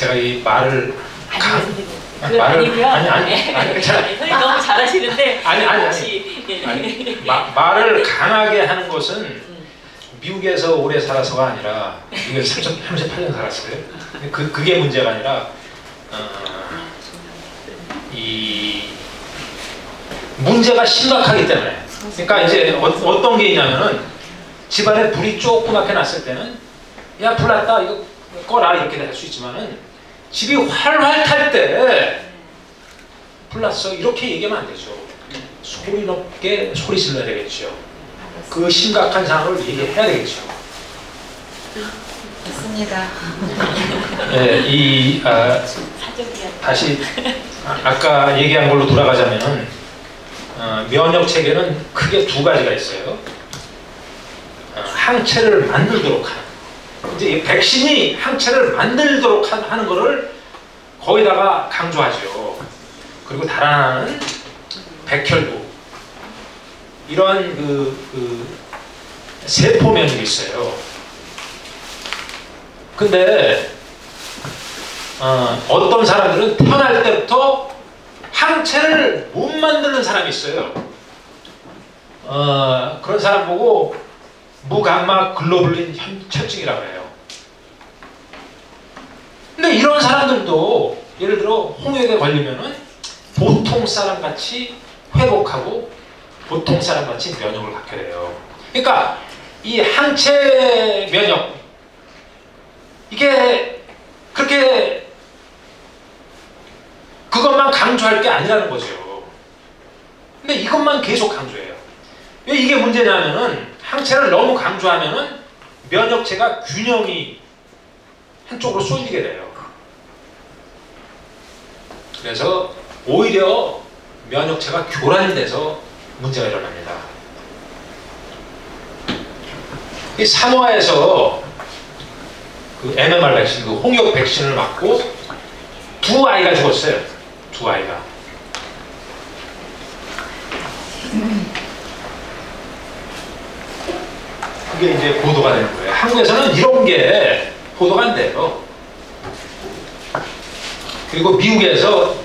제가 이 말을 그건 아니고요. 아니, 선생님 너무 잘하시는데 아니, 말을 강하게 하는 것은 미국에서 오래 살아서가 아니라 미국에서 38년 살았어요. 그게 문제가 아니라 이 문제가 심각하기 때문에. 그러니까 이제 어떤 게 있냐면은 집안에 불이 조그맣게 났을 때는 야, 불 났다, 이거 꺼라, 이렇게 될 수 있지만은 집이 활활 탈 때 불 났어, 이렇게 얘기하면 안 되죠. 소리 높게 소리 질러야 되겠죠. 그 심각한 상황을 얘기해야 되겠죠. 맞습니다. 네, 다시 아까 얘기한 걸로 돌아가자면은 면역 체계는 크게 두 가지가 있어요. 항체를 만들도록 하는. 이제 이 백신이 항체를 만들도록 하는 거를 거기다가 강조하죠. 그리고 다른 하나는 백혈구. 이런 세포 면역이 있어요. 근데 어떤 사람들은 태어날 때부터 항체를 못 만드는 사람이 있어요. 그런 사람 보고 무감마 글로불린 협증이라고 해요. 근데 이런 사람들도 예를 들어 홍역에 걸리면은 보통 사람같이 회복하고 보통 사람같이 면역을 갖게 돼요. 그러니까 이 항체 면역, 이게 그렇게 그것만 강조할 게 아니라는 거죠. 근데 이것만 계속 강조해요. 왜 이게 문제냐면은 항체를 너무 강조하면은 면역체가 균형이 한쪽으로 쏠리게 돼요. 그래서 오히려 면역체가 교란이 돼서 문제가 일어납니다. 이 사모아에서 그 MMR 백신, 그 홍역 백신을 맞고 두 아이가 죽었어요. 두 아이가. 그게 이제 보도가 되는 거예요. 한국에서는 이런 게 보도가 안 돼요. 그리고 미국에서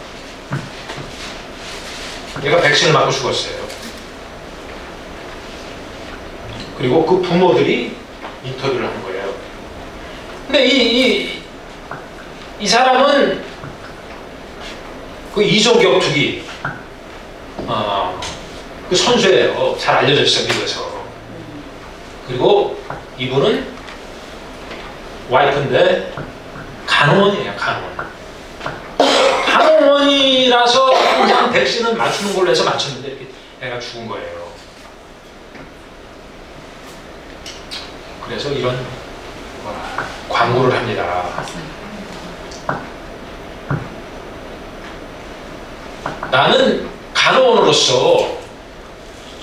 얘가 백신을 맞고 죽었어요. 그리고 그 부모들이 인터뷰를 한 거예요. 근데 이 사람은 그 이종격투기 그 선수예요. 잘 알려져 있어요, 미국에서. 그리고 이분은 와이프인데 간호원이에요, 간호원. 간호원이라서 항상 백신은 맞추는 걸로 해서 맞췄는데 이렇게 애가 죽은 거예요. 그래서 이런 광고를 합니다. 나는 간호원으로서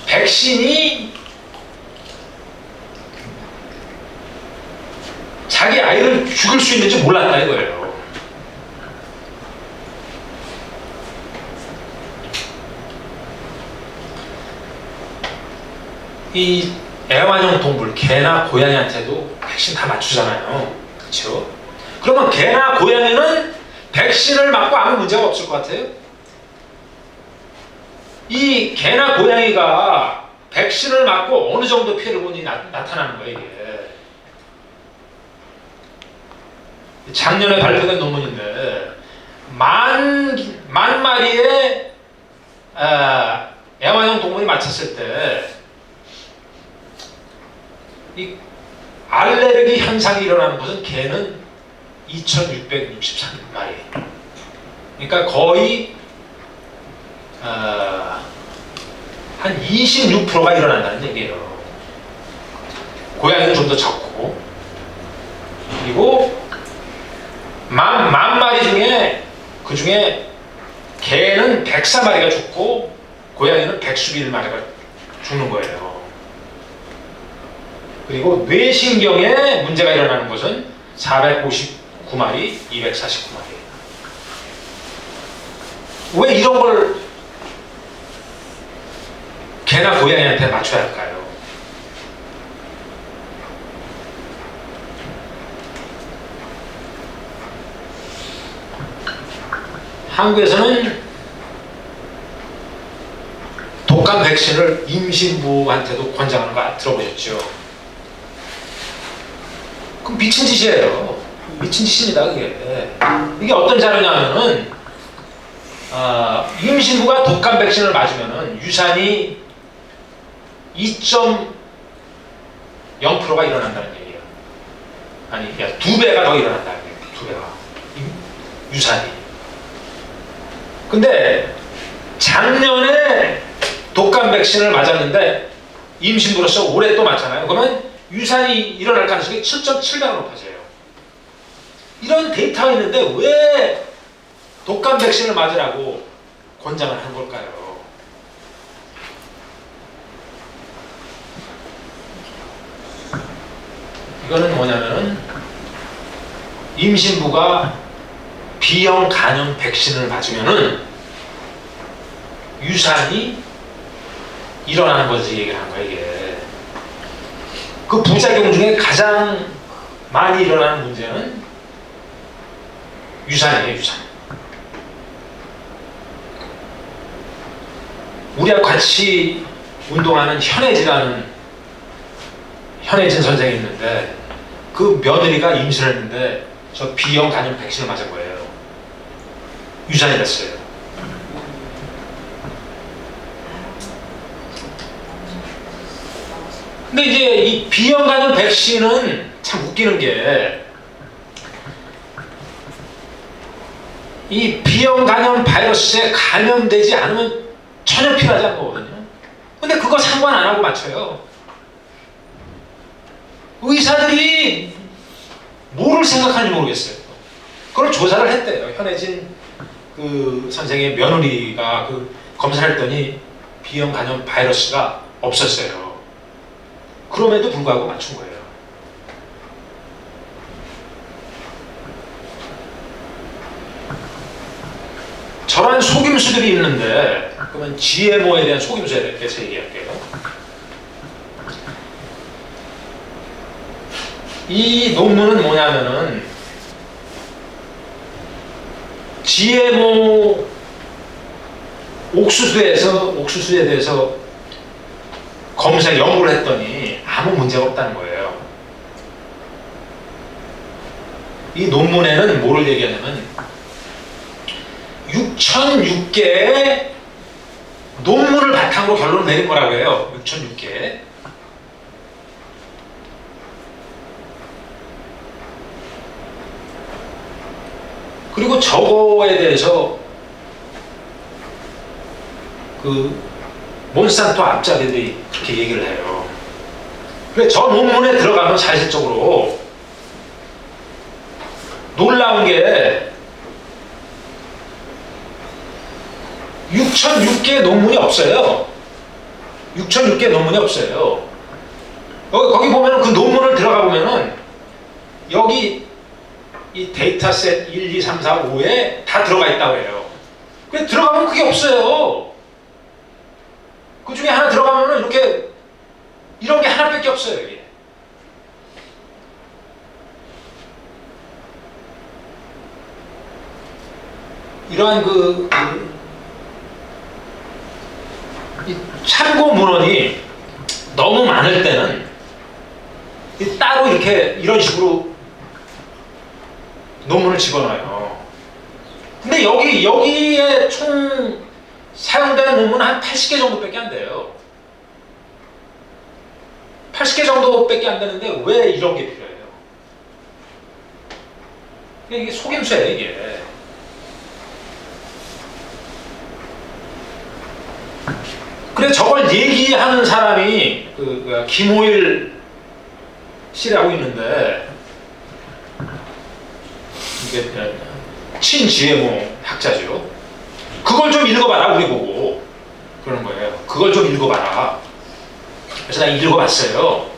백신이 자기 아이를 죽일 수 있는지 몰랐다 이거예요. 이 애완용 동물, 개나 고양이한테도 백신 다 맞추잖아요. 그렇죠? 그러면 개나 고양이는 백신을 맞고 아무 문제가 없을 것 같아요? 이 개나 고양이가 백신을 맞고 어느 정도 피해를 보니 나타나는 거예요, 이게. 작년에 발표된 논문인데 만 마리의 애완용 동물이 맞췄을 때 이 알레르기 현상이 일어나는 것은 개는 2663마리. 그러니까 거의 한 26%가 일어난다는 얘기예요. 고양이는 좀 더 적고. 그리고 만 마리 중에 그 중에 개는 104마리가 죽고 고양이는 111마리가 죽는 거예요. 그리고 뇌신경에 문제가 일어나는 것은 459마리, 249마리. 왜 이런 걸 개나 고양이한테 맞춰야 할까요? 한국에서는 독감 백신을 임신부한테도 권장하는 거 들어보셨죠? 그럼 미친 짓이에요. 미친 짓입니다, 그게. 이게 어떤 자료냐면은, 임신부가 독감 백신을 맞으면은 유산이 2.0%가 일어난다는 얘기예요. 아니, 2배가 더 일어난다는 얘기예요. 2배가. 유산이. 근데 작년에 독감 백신을 맞았는데 임신부로서 올해 또 맞잖아요. 그러면 유산이 일어날 가능성이 7.7배가 높아져요. 이런 데이터가 있는데 왜 독감 백신을 맞으라고 권장을 하는 걸까요? 이거는 뭐냐면은 임신부가 B형 간염 백신을 맞으면은 유산이 일어나는 거지 얘기를 한 거야, 이게. 그 부작용 중에 가장 많이 일어나는 문제는 유산이에요, 유산. 우리하고 같이 운동하는 현혜진 선생이 있는데 그 며느리가 임신을 했는데 저 B형 간염 백신을 맞은 거예요. 유산이 됐어요. 근데 이제 이 B형 간염 백신은 참 웃기는 게 이 B형 간염 바이러스에 감염되지 않으면 전혀 필요하지 않은 거거든요. 근데 그거 상관 안 하고 맞춰요. 의사들이 뭐를 생각하는지 모르겠어요. 그걸 조사를 했대요. 현혜진 그 선생의 며느리가 그 검사를 했더니 B형 간염 바이러스가 없었어요. 그럼에도 불구하고 맞춘 거예요. 저런 속임수들이 있는데, 그러면 GMO에 대한 속임수에 대해서 얘기할게요. 이 논문은 뭐냐면은 GMO 옥수수에 대해서 연구를 했더니 아무 문제가 없다는 거예요. 이 논문에는 뭐를 얘기하냐면 6,006개의 논문을 바탕으로 결론을 내린 거라고 해요. 6,006개. 그리고 저거에 대해서 그 몬산토 앞자리들이 그렇게 얘기를 해요. 그래, 저 논문에 들어가면 사실적으로 놀라운 게 6,006개의 논문이 없어요. 6,006개의 논문이 없어요. 거기 보면 그 논문을 들어가 보면은 여기 이 데이터셋 1, 2, 3, 4, 5에 다 들어가 있다고 해요. 근데 들어가면 그게 없어요. 그 중에 하나 들어가면은 이렇게 이런 게 하나밖에 없어요. 이게. 이러한 이 참고 문헌이 너무 많을 때는 따로 이렇게 이런 식으로 논문을 집어넣어요. 근데 여기에 총 사용된 논문은 한 80개 정도밖에 안 돼요. 80개 정도밖에 안 되는데 왜 이런 게 필요해요? 이게 속임수예요, 이게. 그래, 저걸 얘기하는 사람이 김호일 씨라고 있는데 이게 친GMO 학자죠. 그걸 좀 읽어봐라, 우리 보고. 그러는 거예요. 그걸 좀 읽어봐라. 그래서 내가 읽어봤어요.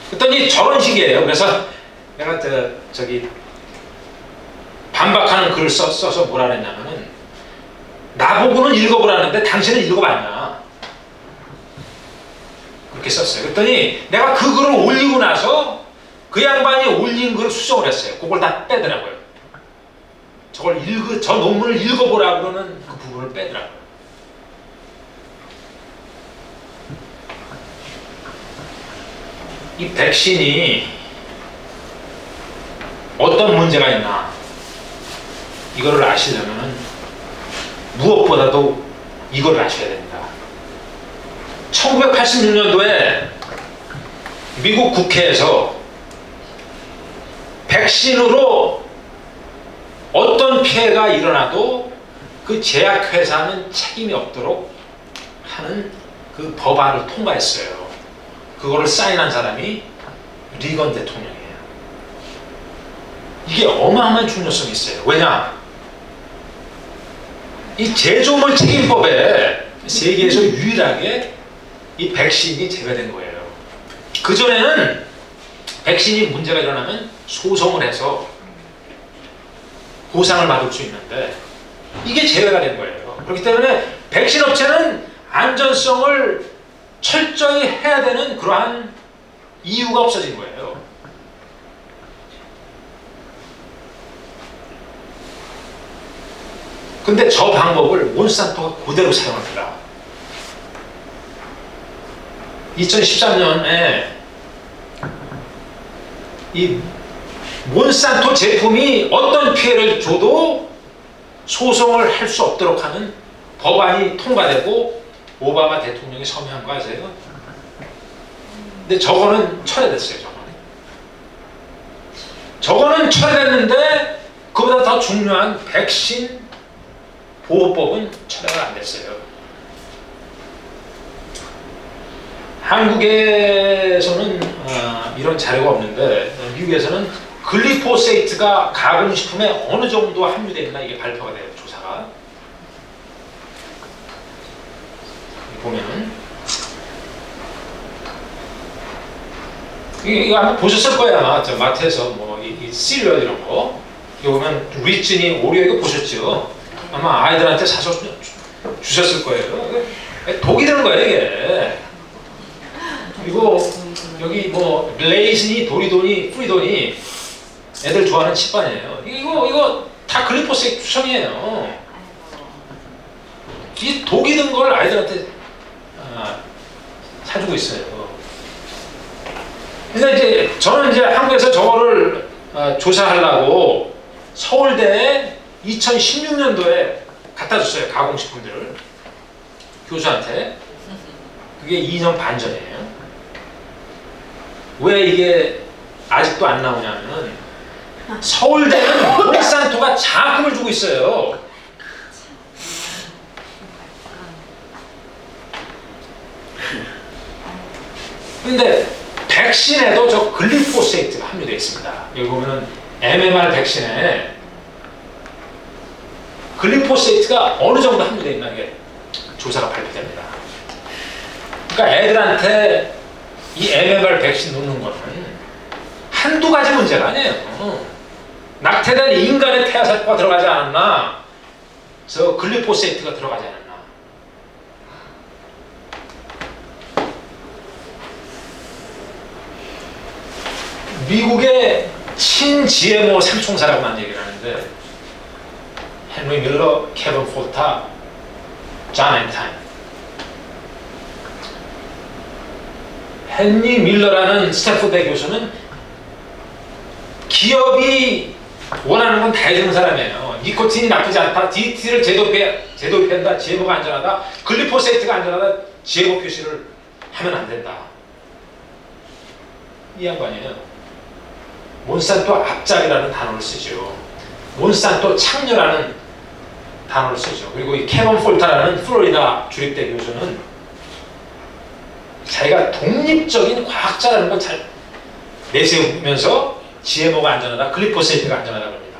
그랬더니 저런 식이에요. 그래서 내가 저기 반박하는 글을 써서 뭐라 그랬냐면은 나보고는 읽어보라는데 당신은 읽어봤냐. 그렇게 썼어요. 그랬더니 내가 그 글을 올리고 나서 그 양반이 올린 글을 수정을 했어요. 그걸 다 빼더라고요. 저 논문을 읽어보라 그러는 그 부분을 빼더라고요. 이 백신이 어떤 문제가 있나 이거를 아시려면 무엇보다도 이걸 아셔야 됩니다. 1986년도에 미국 국회에서 백신으로 어떤 피해가 일어나도 그 제약회사는 책임이 없도록 하는 그 법안을 통과했어요. 그거를 사인한 사람이 리건 대통령이에요. 이게 어마어마한 중요성이 있어요. 왜냐? 이 제조물 책임법에 세계에서 유일하게 이 백신이 제외된 거예요. 그전에는 백신이 문제가 일어나면 소송을 해서 보상을 받을 수 있는데 이게 제외가 된 거예요. 그렇기 때문에 백신 업체는 안전성을 철저히 해야 되는 그러한 이유가 없어진 거예요. 근데 저 방법을 몬산토가 그대로 사용합니다. 2013년에 이 몬산토 제품이 어떤 피해를 줘도 소송을 할 수 없도록 하는 법안이 통과되고 오바마 대통령이 서명한 거 아세요? 근데 저거는 철회됐어요. 저거는 철회됐는데 그보다 더 중요한 백신 보호법은 철회가 안 됐어요. 한국에서는 이런 자료가 없는데 미국에서는 글리포세이트가 가공식품에 어느 정도 함유되어 있나 이게 발표가 돼요. 조사가. 보면은 이거 아마 보셨을 거예요. 아마 저 마트에서 뭐 이 시리얼 이런 거 이거 보면 리치니 오리오 이거 보셨죠? 아마 아이들한테 사서 주셨을 거예요. 독이 되는 거예요 이게. 그리고 여기 뭐 레이즈니 도리도니 프리도니 애들 좋아하는 칩반이에요. 이거 다 글리포세이트 추성이에요. 이 독이 든 걸 아이들한테 사주고 있어요. 근데 이제 저는 이제 한국에서 저거를 조사하려고 서울대에 2016년도에 갖다 줬어요. 가공식품들을 교수한테. 그게 2년 반 전이에요. 왜 이게 아직도 안 나오냐면 서울대는 몬산토가 장학금을 주고 있어요. 근데 백신에도 저 글리포세이트가 함유되어 있습니다. 여기 보면 MMR 백신에 글리포세이트가 어느 정도 함유되어 있나 이게 조사가 발표됩니다. 그러니까 애들한테 이 MMR 백신 놓는 거는 한두 가지 문제가 아니에요. 낙태된 인간의 태아세포가 들어가지 않았나? 저 글리포세이트가 들어가지 않았나? 미국의 친-GMO 삼총사라고만 얘기를 하는데 헨리 밀러, 케빈 폴타, 존 엔타인. 헨리 밀러라는 스탠포드 교수는 기업이 원하는 건 다 해주는 사람이에요. 니코틴이 나쁘지 않다, DT를 제도입한다, GMO가 안전하다, 글리포세이트가 안전하다, GMO 표시를 하면 안 된다. 이 양반이에요. 몬산토 앞잡이라는 단어를 쓰죠. 몬산토 창녀라는 단어를 쓰죠. 그리고 이 케빈 폴타라는 플로리다 주립대 교수는 자기가 독립적인 과학자라는 걸 잘 내세우면서 GMO가 안전하다, 글리포세이트가 안전하다고 합니다.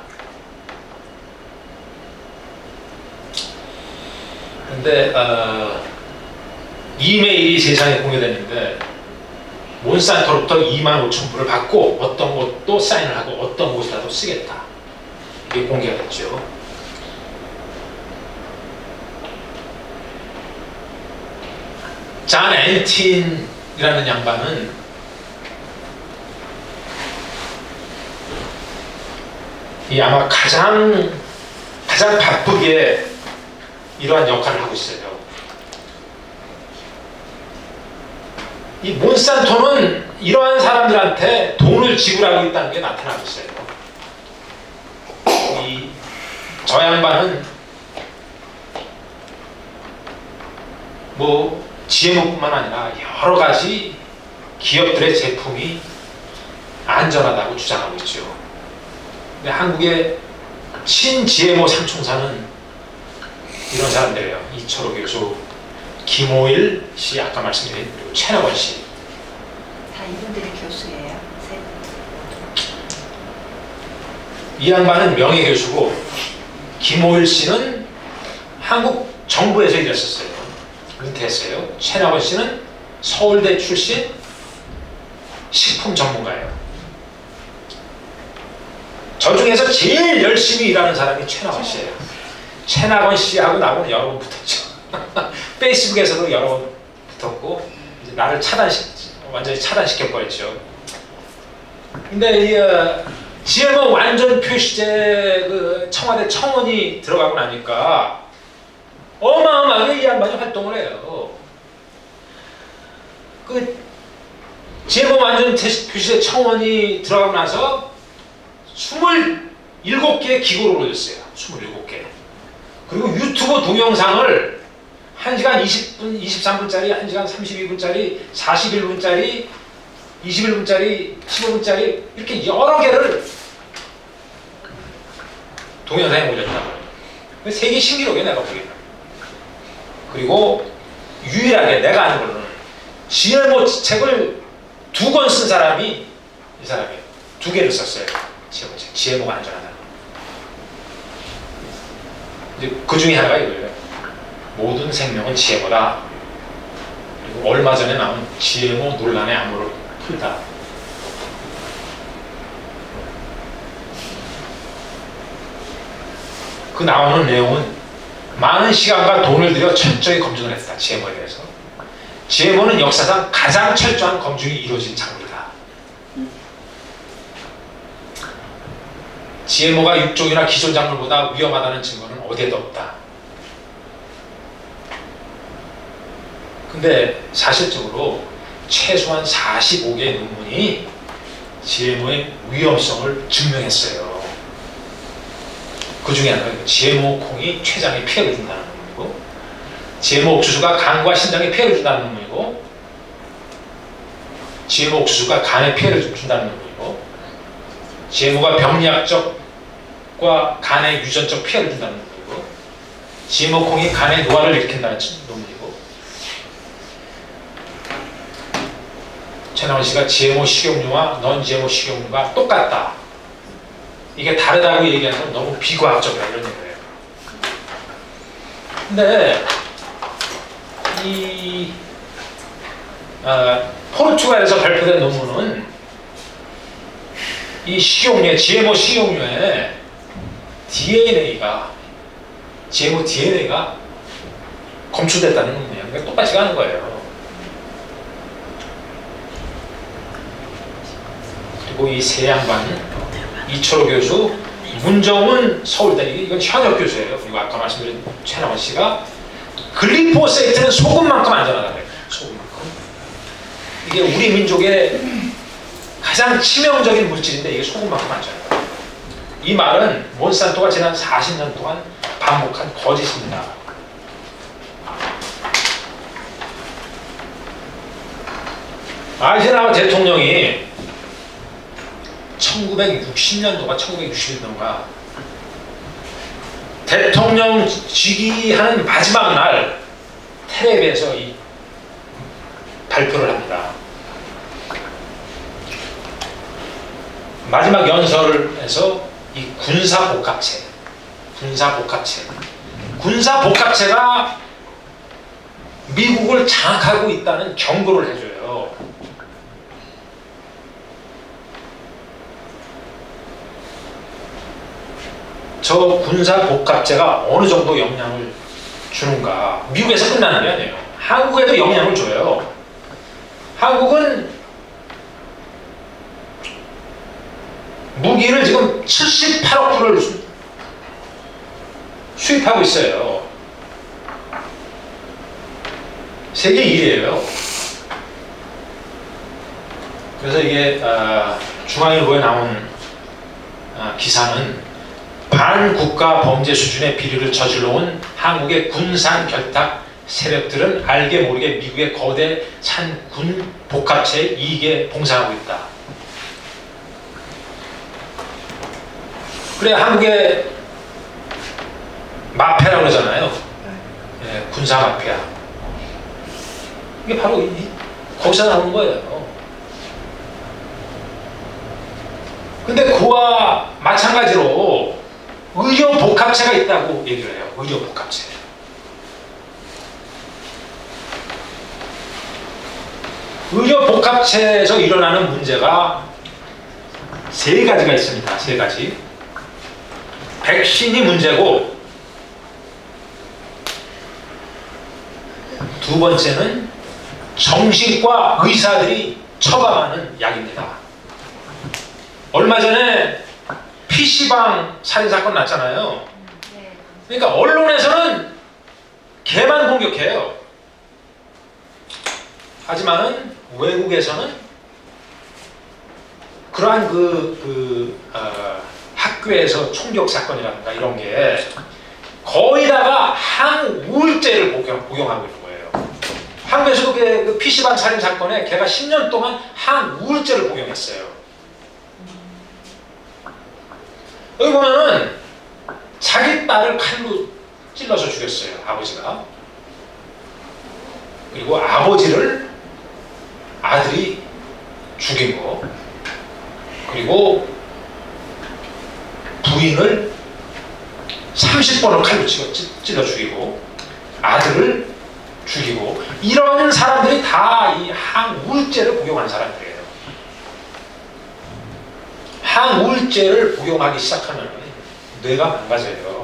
근데 이메일이 세상에 공개됐는데 몬산토로부터 25,000불을 받고 어떤 곳도 사인을 하고 어떤 곳이라도 쓰겠다. 이게 공개가 됐죠. 존 엔틴이라는 양반은 이 아마 가장 가장 바쁘게 이러한 역할을 하고 있어요. 이 몬산토는 이러한 사람들한테 돈을 지불하고 있다는 게 나타나고 있어요. 저 양반은 뭐 GMO뿐만 아니라 여러 가지 기업들의 제품이 안전하다고 주장하고 있죠. 근데 한국의 친-GMO 상총사는 이런 사람들이에요. 이철호 교수, 김호일 씨, 아까 말씀드린, 그리고 최나원 씨. 다 이분들이 교수예요. 세 분. 이 양반은 명예교수고 김호일 씨는 한국 정부에서 일했었어요. 은퇴했어요. 최나원 씨는 서울대 출신 식품 전문가예요. 저 중에서 제일 열심히 일하는 사람이 최나원 씨예요. 최나원 씨하고 나하고는 여러 번 붙었죠. 페이스북에서도 여러 번 붙었고 이제 나를 완전히 차단시켜버렸죠. 근데 이 GMO 완전 표시제 그 청와대 청원이 들어가고 나니까 어마어마하게 이 양반이 활동을 해요. 그 GMO 완전 표시제 청원이 들어가고 나서 27개의 기고를 올렸어요. 27개. 그리고 유튜브 동영상을 1시간 20분, 23분짜리, 1시간 32분짜리, 41분짜리, 21분짜리, 15분짜리 이렇게 여러 개를 동영상에 올렸다고요. 세계 신기록이에요, 내가 보기에는. 그리고 유일하게 내가 아는 걸로는 GMO 책을 2권 쓴 사람이 이 사람이에요. 2개를 썼어요. GMO 책. GMO가 안전하다. 이제 그 중에 하나가 이거예요. 모든 생명은 GMO다. 그리고 얼마 전에 나온 GMO 논란의 암호를 풀다. 그 나오는 내용은 많은 시간과 돈을 들여 철저히 검증을 했다. GMO에 대해서. GMO는 역사상 가장 철저한 검증이 이루어진 작물이다. GMO가 육종이나 기존 작물보다 위험하다는 증거는 어디에도 없다. 근데 사실적으로 최소한 45개의 논문이 GMO의 위험성을 증명했어요. 그 중에 하나가 GMO 콩이 췌장에 피해를 준다는 논문이고, GMO 옥수수가 간과 신장에 피해를 준다는 논문이고, GMO 옥수수가 간에 피해를 준다는 논문이고, GMO가 병리학적과 간에 유전적 피해를 준다는 논문이고, GMO 콩이 간에 노화를 일으킨다는 논문이고, 최나원 씨가 GMO 식용유와 넌 GMO 식용유가 똑같다. 이게 다르다고 얘기하는 건 너무 비과학적이다, 이런 얘기예요. 근데 이 포르투갈에서 발표된 논문은 이 식용유에, GMO 식용유에 DNA가, GMO DNA가 검출됐다는 논문이에요. 그러니까 똑같지가 않은 거예요. 그리고 이 세 양반은 이철호 교수, 문정은 서울대, 이건 현역 교수예요. 그리고 아까 말씀드린 최나원 씨가 글리포세이트는 소금만큼 안전하다고 해요. 소금만큼. 이게 우리 민족의 가장 치명적인 물질인데 이게 소금만큼 안전하다. 이 말은 몬산토가 지난 40년 동안 반복한 거짓입니다. 아이젠하워 대통령이 1960년도가 1961년도가 대통령 즉위하는 마지막 날 텔레비에서 이 발표를 합니다. 마지막 연설에서 이 군사복합체가 미국을 장악하고 있다는 경고를 해줘요. 저 군사복합체가 어느 정도 영향을 주는가. 미국에서 끝나는 게 아니에요. 한국에도 영향을 줘요. 한국은 무기를 지금 78억 불을 수입하고 있어요. 세계 1위예요. 그래서 이게 중앙일보에 나온 기사는 반국가 범죄 수준의 비리를 저질러온 한국의 군산 결탁 세력들은 알게 모르게 미국의 거대 산군 복합체의 이익에 봉사하고 있다. 그래, 한국의 마피아라고 그러잖아요. 예, 군사 마피아. 이게 바로 거기서 나오는 거예요. 근데 그와 마찬가지로 의료 복합체가 있다고 얘기를 해요. 의료 복합체. 의료 복합체에서 일어나는 문제가 세 가지가 있습니다. 세 가지. 백신이 문제고, 두 번째는 정신과 의사들이 처방하는 약입니다. 얼마 전에 PC방 살인사건 났잖아요. 그러니까 언론에서는 걔만 공격해요. 하지만은 외국에서는 그러한 학교에서 총격 사건이라든가 이런 게 거의 다가 항우울제를 복용하고 있는 거예요. 한국에서도 그 PC방 살인 사건에 걔가 10년 동안 항우울제를 복용했어요. 여기 보면은 자기 딸을 칼로 찔러서 죽였어요. 아버지가. 그리고 아버지를 아들이 죽인 거. 그리고 부인을 30번을 칼로 찔러 죽이고 아들을 죽이고, 이런 사람들이 다 이 항우울제를 복용한 사람들이에요. 항우울제를 복용하기 시작하면 뇌가 망가져요.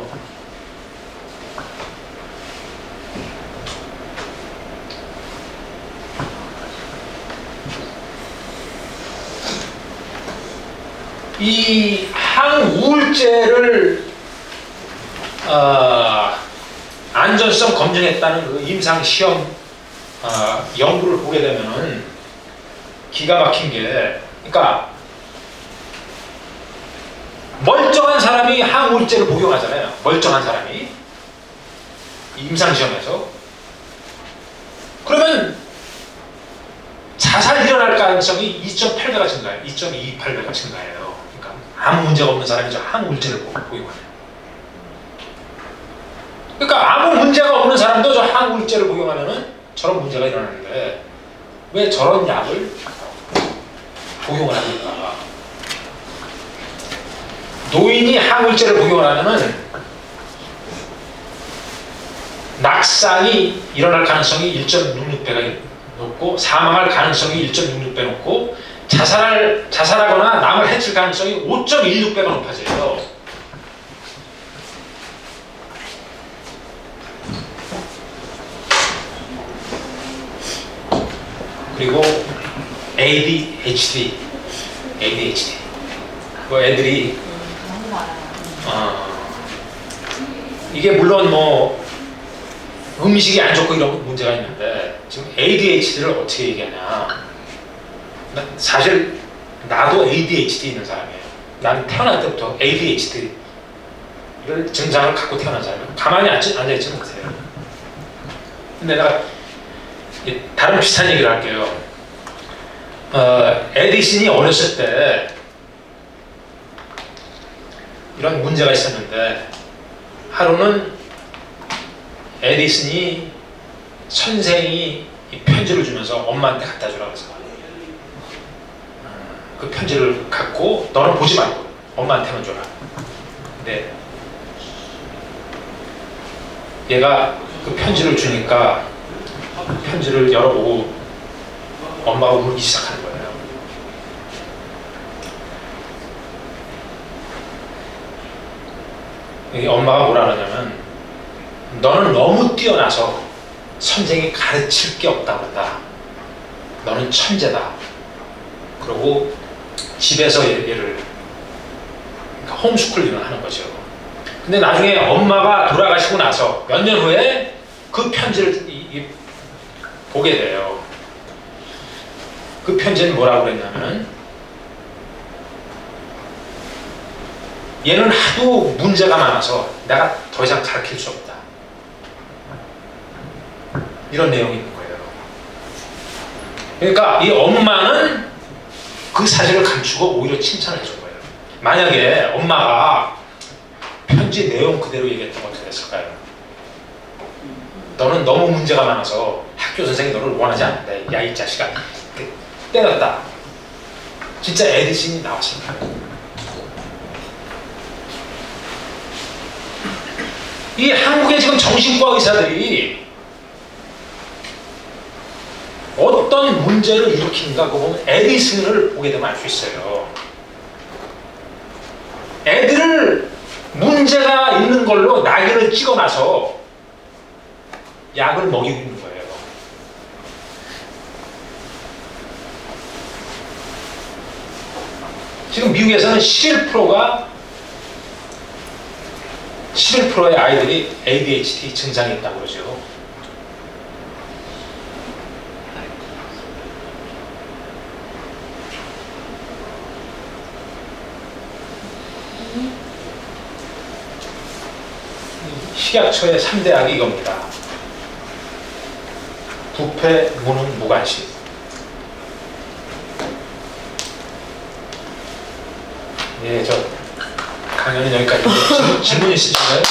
이 항우울제를 안전성 검증했다는 그 임상시험 연구를 보게 되면은 기가 막힌 게, 그러니까 멀쩡한 사람이 항우울제를 복용하잖아요. 멀쩡한 사람이 임상시험에서. 그러면 자살 일어날 가능성이 2.8배가 증가해요. 2.28배가 증가해요. 그러니까 아무 문제가 없는 사람이 저 항우울제를 복용하네요. 그러니까 아무 문제가 없는 사람도 저 항우울제를 복용하면은 저런 문제가 일어나는데 왜 저런 약을 복용을 합니까? 노인이 항우울제를 복용을 하면은 낙상이 일어날 가능성이 1.66배가 높고, 사망할 가능성이 1.66배 높고, 자살하거나 남을 해칠 가능성이 5.16배가 높아져요. 그리고 ADHD. 그 애들이 이게 물론 뭐 음식이 안 좋고 이런 문제가 있는데, 지금 ADHD를 어떻게 얘기하냐. 사실 나도 ADHD 있는 사람이에요. 나는 태어날 때부터 ADHD를 증상을 갖고 태어난 사람이에요. 가만히 앉아있지 못해요. 근데 내가 다른 비슷한 얘기를 할게요. 에디슨이 어렸을 때 이런 문제가 있었는데, 하루는 에디슨이 선생이 이 편지를 주면서 엄마한테 갖다 주라고 해서 그 편지를 갖고 너는 보지 말고 엄마한테만 줘라. 근데 얘가 그 편지를 주니까 편지를 열어보고 엄마가 울기 시작하는 거예요. 엄마가 뭐라 그러냐면, 너는 너무 뛰어나서 선생이 가르칠 게 없다고 한다. 너는 천재다. 그리고 집에서 얘를, 그러니까 홈스쿨링을 하는 거죠. 근데 나중에 엄마가 돌아가시고 나서 몇 년 후에 그 편지를 보게 돼요. 그 편지는 뭐라고 그랬냐면, 얘는 하도 문제가 많아서 내가 더 이상 가르칠 수 없다. 이런 내용이 있는 거예요. 그러니까 이 엄마는 그 사실을 감추고 오히려 칭찬을 해준 거예요. 만약에 엄마가 편지 내용 그대로 얘기했던 건 어떻게 됐을까요? 너는 너무 문제가 많아서 학교 선생님이 너를 원하지 않는다. 야, 이 자식아. 때렸다. 진짜 에디슨이 나왔습니다. 이 한국의 지금 정신과 의사들이 어떤 문제를 일으키는가 그거 보면 에디슨을 보게 되면 알 수 있어요. 애들을 문제가 있는 걸로 낙인을 찍어놔서 약을 먹이고 있는 거예요. 지금 미국에서는 11%의 아이들이 ADHD 증상이 있다고 그러죠. 식약처의 3대약이 이겁니다. 부패, 무능, 무관심. 예, 저 강연은 여기까지. 질문 있으신가요?